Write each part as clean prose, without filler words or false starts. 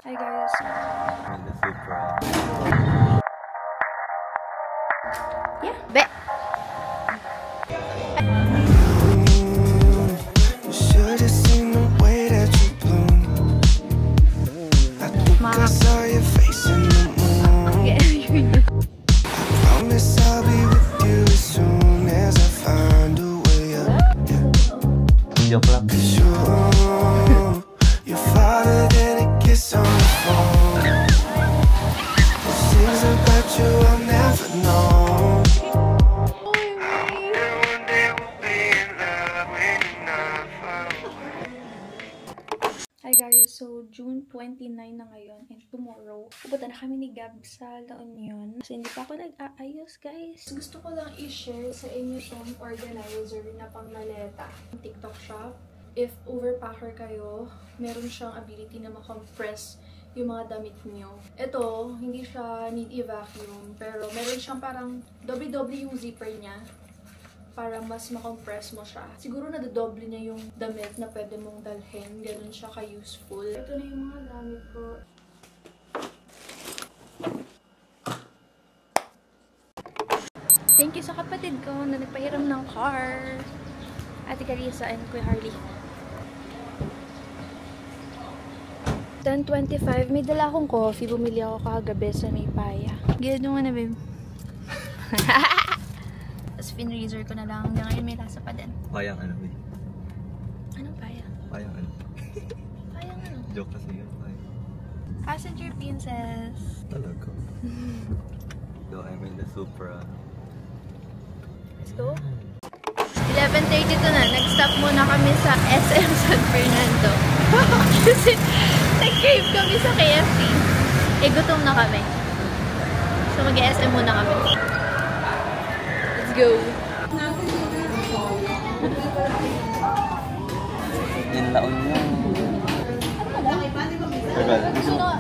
Hi guys. In the Supra. Yeah. Be. You should have seen the way that you bloom. I think I saw your face in the moon. I promise I'll be with you as soon as I find a way up. Joke lang. You're farther than a kiss on the phone. There's things about you I'll never know. Hi guys, so June 29 na ngayon and tomorrow, pupunta na kami ni Gab sa La Union. Kasi hindi pa ako nag-aayos guys. Gusto ko lang i-share sa inyo itong organizer na pang maleta. TikTok shop. If overpacker kayo, meron siyang ability na ma-compress yung mga damit niyo. Ito, hindi siya need i-vacuum, pero meron siyang parang doble-doble yung zipper niya para mas makompress mo siya. Siguro nadadoble niya yung damit na pwede mong dalhin. Ganun siya ka-useful. Ito na yung mga gamit ko. Thank you sa kapatid ko na nagpahiram ng car. Ate Carissa and Kuya Harley. 10:25. May dala akong coffee. Bumili ako kagabi sa may paya. Gano'n mo na, babe. Tapos pinreaser ko na lang. Hanggang ngayon may lasa pa din. Payang ano, eh? Anong payang? Payang ano? Payang ano? Joke kasi yun. Payang. Passenger princess. Talaga. So, I'm in the Supra. Let's go. 11:32 na. Nag-stop muna kami sa SM San Fernando. Kasi nag-crave kami sa KFC. Eh, gutom na kami. So, mag-SM muna kami. Let's go. In La Union.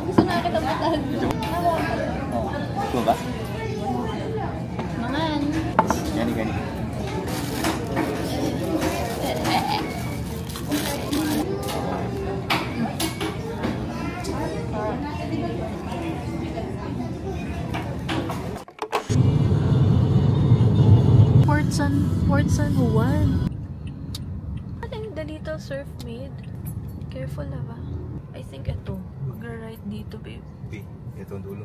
Gusto na kita matag. Oh, ito ba? Naman. Gani. Port San Juan. Ano yung The Little Surf Maid? Careful na ba? I think ito. Mag-right dito, babe. B. Ito ang dulo.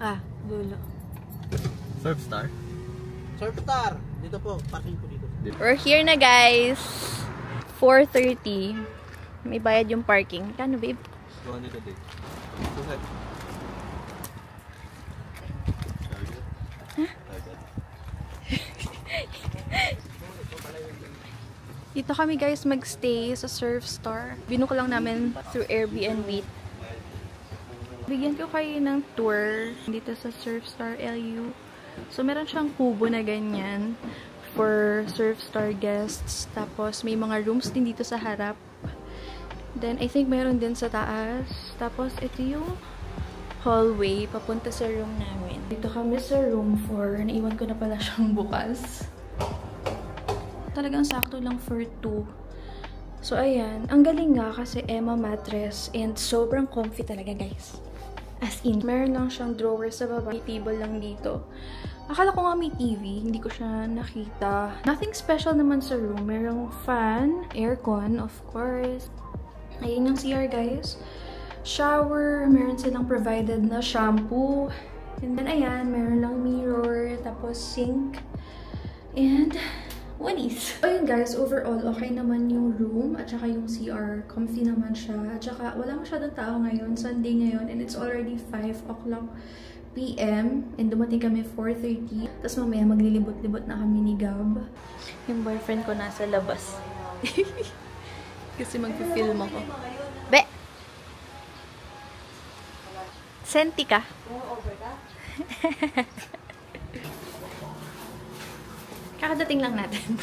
Ah, dulo. Surfstar? Surfstar! Dito po, parking po dito. We're here na guys. 4:30. May bayad yung parking. Kano, babe? 200 a day. Go ahead. Dito kami guys magstay sa Surfstar. Binuko lang namin through Airbnb. Bigyan ko kayo ng tour dito sa Surfstar LU. So meron siyang kubo na ganyan for Surfstar guests. Tapos may mga rooms din dito sa harap. Then I think meron din sa taas. Tapos ito yung hallway papunta sa room namin. Dito kami sa room 4. Naiwan ko na pala siyang bukas. Talagang sakto lang for 2. So, ayan. Ang galing nga kasi Emma mattress and sobrang comfy talaga, guys. As in, meron lang siyang drawer sa baba. May table lang dito. Akala ko nga may TV. Hindi ko siya nakita. Nothing special naman sa room. Merong fan, aircon, of course. Ayan yung CR, guys. Shower. Meron silang provided na shampoo. And then, ayan. Meron lang mirror. Tapos, sink. And walis. Ayun guys, overall, okay naman yung room at saka yung CR. Comfy naman siya. At saka wala masyadong tao ngayon. Sunday ngayon. And it's already 5 o'clock PM. And dumating kami 4:30. Tapos mamaya maglilibot-libot na kami ni Gab. Yung boyfriend ko nasa labas. Kasi magpifilm ako. Be! Senti ka? Kakadating lang natin.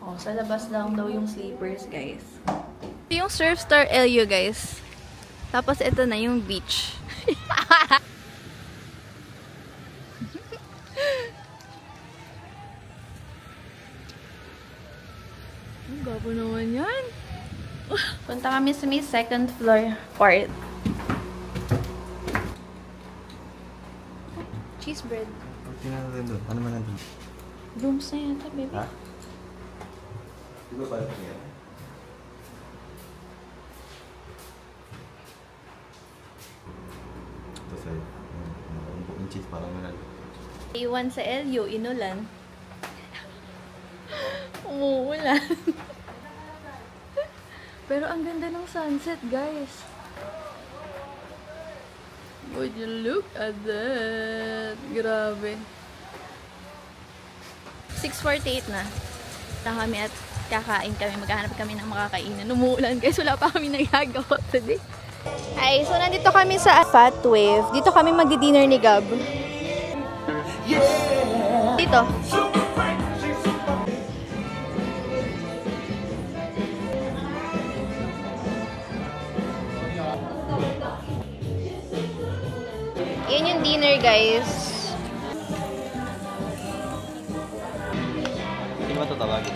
Oh, sa labas lang daw yung sleepers, guys. Ito yung Surfstar LU, guys. Tapos ito na yung beach. Ang gabo naman yan. Punta kami sa may second floor part. Cheese bread. Tingnan natin doon. Ano man nandun? Rooms na yata, baby. Ha? Di ba pala tingnan? Ito sa'yo. Yung cheese parang manal. Iwan sa LU, inulan. Umuulan. Pero ang ganda ng sunset, guys. Would you look at that? Grabe. 6:48 na. Punta kami at kakain kami. Maghahanap kami ng makakainan. Umuulan, guys. Wala pa kami nagagawa today. Ay, so nandito kami sa Fat Wave. Dito kami magdi-dinner ni Gab. Dito. Yan yung dinner, guys. Hindi mo ito tawagin.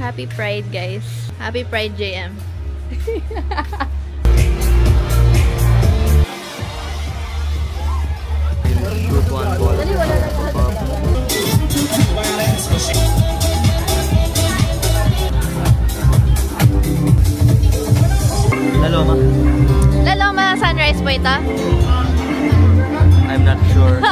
Happy Pride, guys. Happy Pride, JM. Dali, wala na lahat. Laloma. Laloma, sunrise po ito? I'm not sure.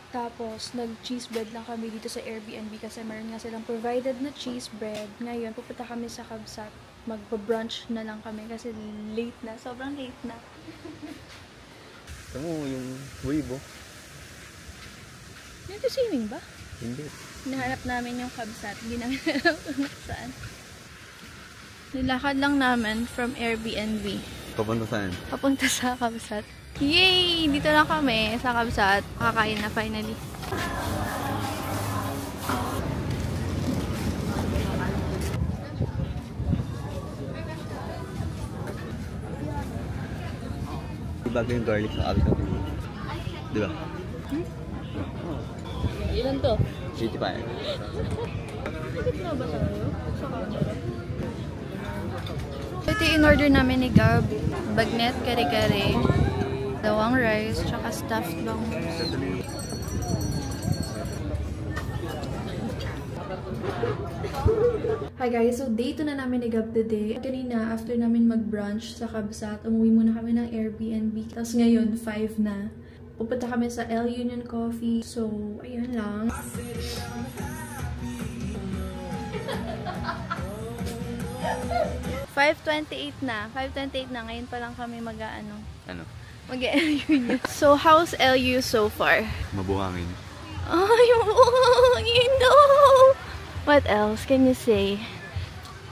Tapos, nag-cheese bread lang kami dito sa Airbnb kasi meron nga silang provided na cheese bread. Ngayon, pupunta kami sa Kabsat. Magpa-brunch na lang kami kasi late na. Sobrang late na. Ito mo yung wave, oh. Yung swimming ba? Hindi. Hinahanap namin yung Kabsat. Hindi namin alam kung saan. Nilakad lang namin from Airbnb. Papunta saan? Papunta sa Kabsat. Yay! Dito na kami sa Kabsat. Kakain na finally. Bago yung garlic sa alcohol. Di ba? Ilan to? 85. Bakit na ba tayo? Ito yung in-order namin ni Gab. Bagnet, kare-kare, dawang rice, tsaka stuffed bangus. Hi guys, so day 2 na namin ni Gab today. Kanina, after namin mag-brunch sa Kabsat, umuwi muna kami ng Airbnb. Tapos ngayon, 5 na. Pupunta kami sa El Union Coffee. So, ayun lang. $5.28 na. 5:28 na. Ngayon pa lang kami mag-ano. Ano? Mag-El Union. So, how's LU so far? Mabuhangin. Ay, you know! What else can you say?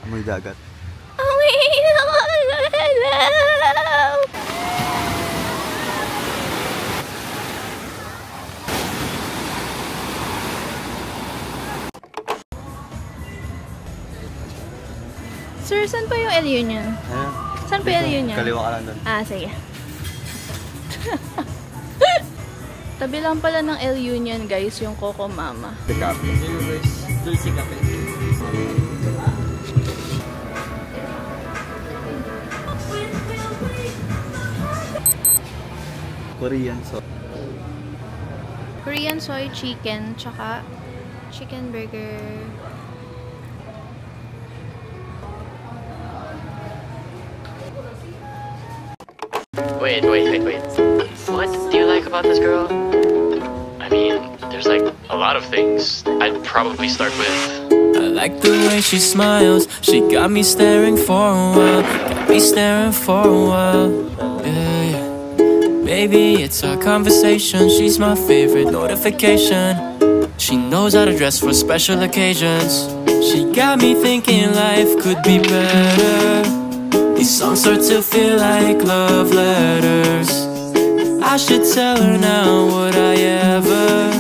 Amoy dagat. Amoy dagat! Sir, saan pa yung El Union? Ano? Saan pa yung El Union? Kaliwa ka lang doon. Ah, sige. Tabi lang pala ng El Union, guys, yung Coco Mama. The Cafe. Dulce Cafe. Korean so. Korean soy chicken, tsaka chicken burger. Wait. What do you like about this girl? I mean, there's like a lot of things. I'd probably start with... I like the way she smiles. She got me staring for a while. Got me staring for a while. Yeah. Maybe it's our conversation. She's my favorite notification. She knows how to dress for special occasions. She got me thinking life could be better. These songs start to feel like love letters. I should tell her now, would I ever?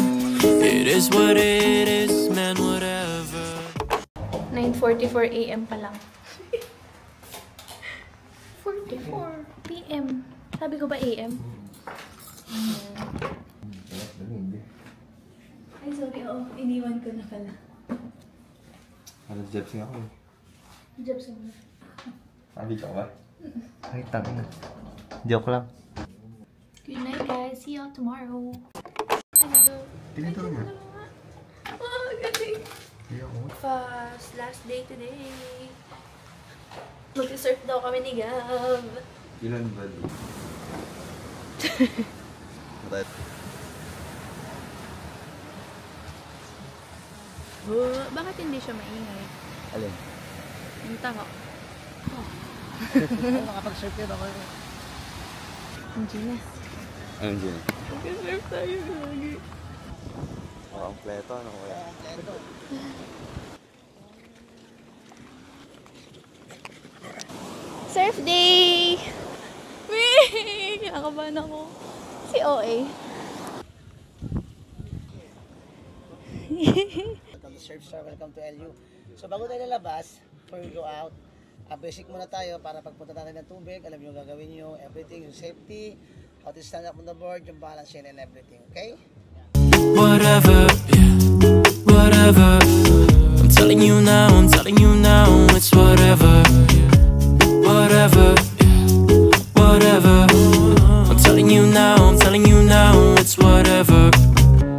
It is what it is, man, whatever. 9:44 AM pa lang. 44 PM. Sabi ko ba AM? Ay, sorry. Oo, iniwan ko na pala. Ano, Jebsing ako eh. Jobs mo na. Sabi ka ba? Ay, tangin na. Joke lang. Good night, guys. See y'all tomorrow. Pinito na. Oh, galing. Fast. Last day today. Mag-surf daw kami ni Gab. Ilan ba? Oh, bakit hindi siya maingay? Alin? Yung taho. Nakapag-surf yun ako. Hindi na. Anong dyan? Mag-surf tayo lagi. Ang pleto, ano kaya? Surf day! Wee! Kinakabahan ako. Si OA. Welcome to Surf Star, welcome to LU. So bago tayo lalabas, before we go out, basic muna tayo para pagpunta natin ng tubig, alam nyo gagawin nyo, everything, yung safety, how to stand up on the board, yung balance and everything, okay? Whatever, yeah, whatever. I'm telling you now, it's whatever, whatever, yeah, whatever. I'm telling you now, it's whatever.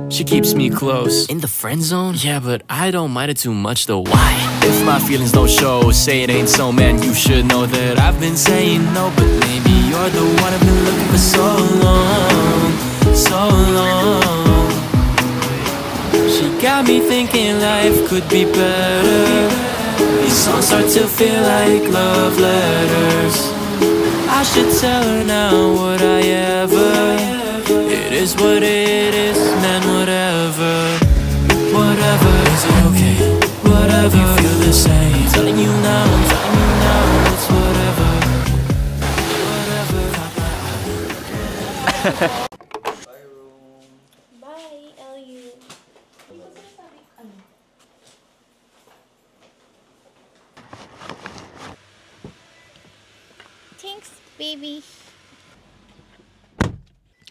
She keeps me close. In the friend zone? Yeah, but I don't mind it too much though. Why? If my feelings don't show, say it ain't so, man, you should know that I've been saying no. But maybe you're the one I've been looking for so long, so long. She got me thinking life could be better. These songs start to feel like love letters. I should tell her now, would I ever? It is what it is, man, whatever. Whatever, is it okay? Whatever, you feel the same. I'm telling you now, it's whatever. Whatever. Bye, LU. Thanks, baby.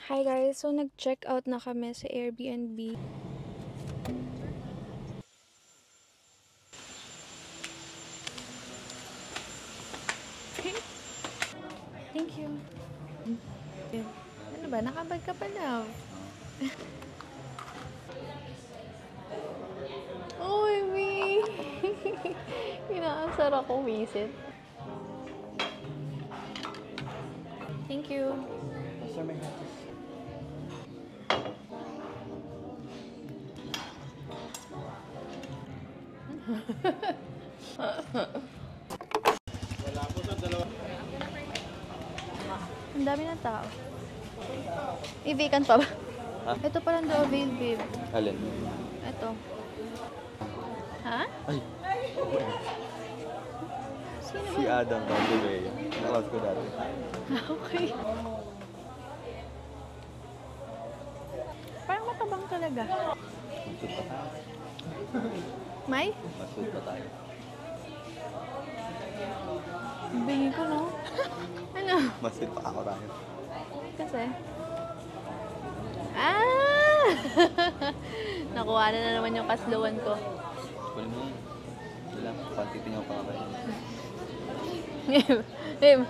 Hi guys, so nag-check out na kami sa Airbnb. Thank you. Ano ba? Nakabag ka pa na. Uy, me! Inaasar ako, visit. Thank you. Ang dami ng tao. I-vacant pa ba? Ha? Ito pa lang daw avail, babe. Alin? Ito. Ha? Ay! Sino Si ba? Adam Bandubey. Nakas ko dati. Okay. Parang matabang talaga. Masud pa tayo. May? Masud pa tayo. Bingin ko, no? Ano? Masud pa ako tayo. Kasi? Ah! Nakuha na naman yung kasluan ko. Kunin mo yun. Wala. Pantitin yung pakakain. Babe.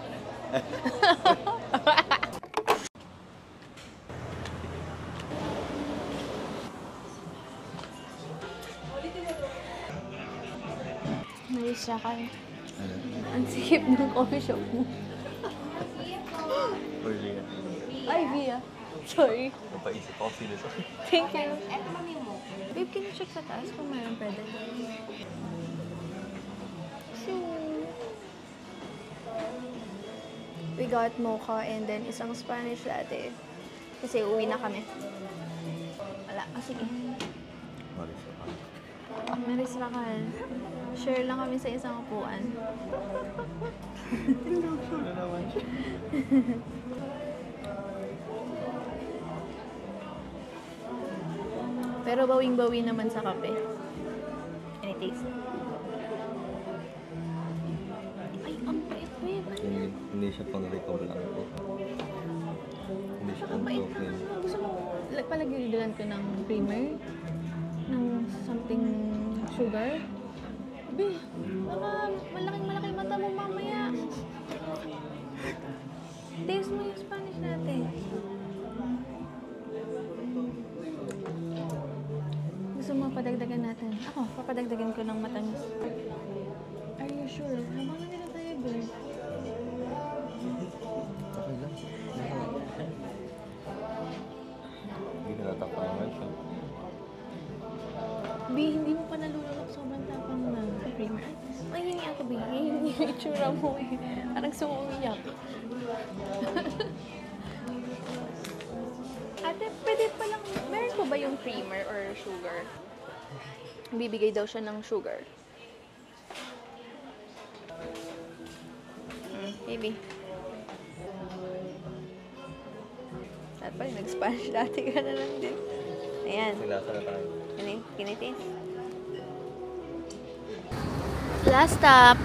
Naisya ka eh. Alin? Ang sikip ng coffee shop mo. Or Ria. Ay, Via. Sorry. Napaisip ako sino sa... Thank you. Babe, can you check sa taas kung mayroong pwede? We got mocha and then isang Spanish latte. Kasi uwi na kami. Wala. Sige. Maris pa ako. Maris Racal. Share lang kami sa isang upuan. Pinagso na naman siya. Pero bawing-bawi naman sa kape. Any taste? Ay, ang bait, babe. Hindi siya pang recover lang ako. Hindi siya Ang bait. untoken. Gusto mo, palagyan ko ng creamer? Ng something sugar? Be, baka malaking mata mo mamaya. Taste mo yung Spanish natin. Gusto mo padagdagan natin? Ako, papadagdagan ko ng matamis. Are you sure? Habang na nila tayo, girl. Okay lang. Hindi natatakpa naman siya. B, hindi mo pa nalulunok sobrang tapang na. Creamer. Ay, hingi ako, B. Hingi yung itsura mo eh. Parang gusto mo umiyak. Ate, pwede pa lang, meron po ba yung creamer or sugar? Bibigay daw siya ng sugar. Maybe. At pa rin, nag-Spanish dati ka na lang din. Ayan. Sinasa na tayo. Can I taste? Last stop.